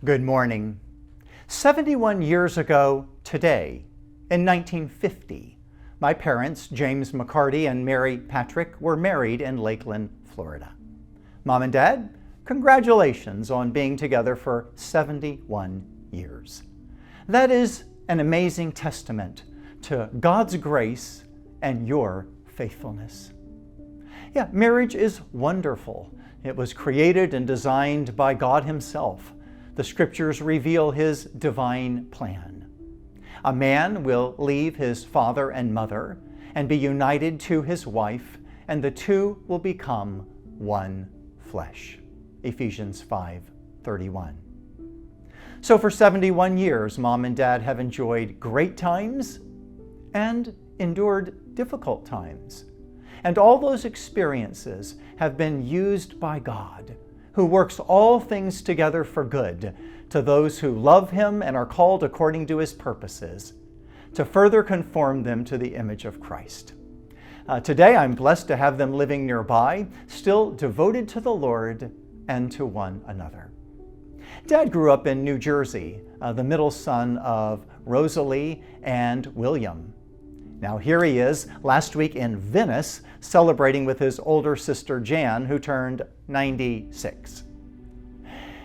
Good morning. 71 years ago today, in 1950, my parents, James McCarty and Mary Patrick, were married in Lakeland, Florida. Mom and Dad, congratulations on being together for 71 years. That is an amazing testament to God's grace and your faithfulness. Yeah, marriage is wonderful. It was created and designed by God Himself. The Scriptures reveal His divine plan. A man will leave his father and mother and be united to his wife, and the two will become one flesh. Ephesians 5:31. So for 71 years, Mom and Dad have enjoyed great times and endured difficult times. And all those experiences have been used by God, who works all things together for good to those who love Him and are called according to His purposes, to further conform them to the image of Christ. Today I'm blessed to have them living nearby, still devoted to the Lord and to one another. Dad grew up in New Jersey, the middle son of Rosalie and William. Now here he is last week in Venice, celebrating with his older sister Jan, who turned 96.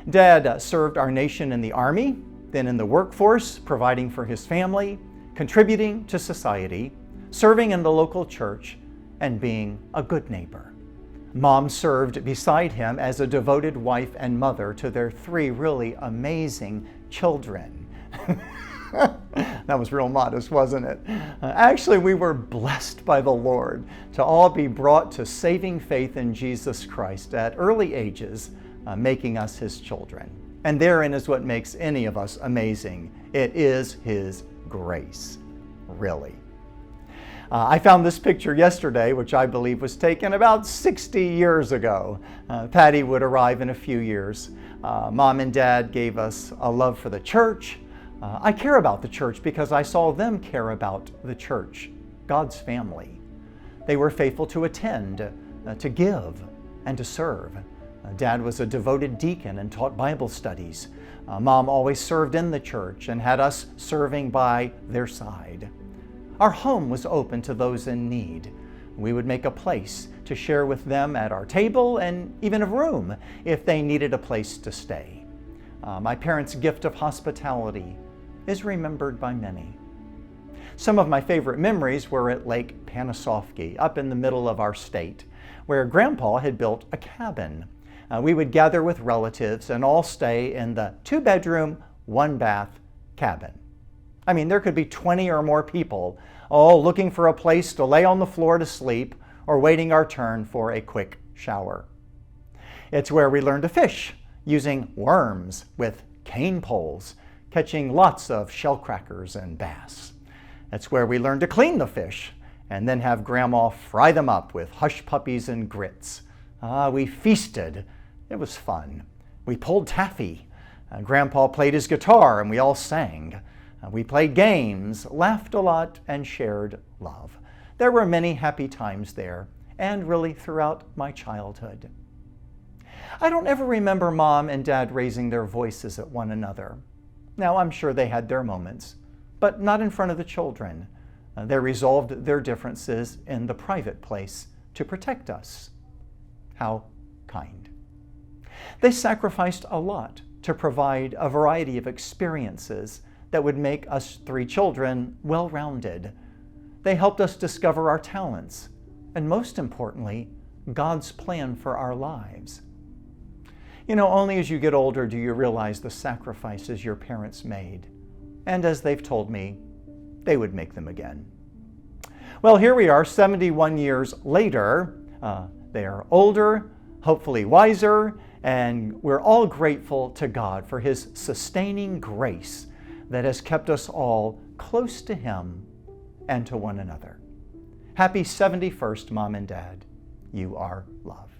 Dad served our nation in the Army, then in the workforce, providing for his family, contributing to society, serving in the local church, and being a good neighbor. Mom served beside him as a devoted wife and mother to their three really amazing children. That was real modest, wasn't it? Actually, we were blessed by the Lord to all be brought to saving faith in Jesus Christ at early ages, making us His children. And therein is what makes any of us amazing. It is His grace, really. I found this picture yesterday, which I believe was taken about 60 years ago. Patty would arrive in a few years. Mom and Dad gave us a love for the church. I care about the church because I saw them care about the church, God's family. They were faithful to attend, to give, and to serve. Dad was a devoted deacon and taught Bible studies. Mom always served in the church and had us serving by their side. Our home was open to those in need. We would make a place to share with them at our table and even a room if they needed a place to stay. My parents' gift of hospitality is remembered by many. Some of my favorite memories were at Lake Panasoffkee, up in the middle of our state, where Grandpa had built a cabin. We would gather with relatives and all stay in the 2-bedroom, 1-bath cabin. I mean, there could be 20 or more people, all looking for a place to lay on the floor to sleep or waiting our turn for a quick shower. It's where we learned to fish, using worms with cane poles, catching lots of shellcrackers and bass. That's where we learned to clean the fish and then have Grandma fry them up with hush puppies and grits. We feasted. It was fun. We pulled taffy. Grandpa played his guitar and we all sang. We played games, laughed a lot, and shared love. There were many happy times there, and really throughout my childhood. I don't ever remember Mom and Dad raising their voices at one another. Now, I'm sure they had their moments, but not in front of the children. They resolved their differences in the private place to protect us. How kind. They sacrificed a lot to provide a variety of experiences that would make us three children well-rounded. They helped us discover our talents, and most importantly, God's plan for our lives. You know, only as you get older do you realize the sacrifices your parents made. And as they've told me, they would make them again. Well, here we are 71 years later. They are older, hopefully wiser, and we're all grateful to God for His sustaining grace that has kept us all close to Him and to one another. Happy 71st, Mom and Dad. You are loved.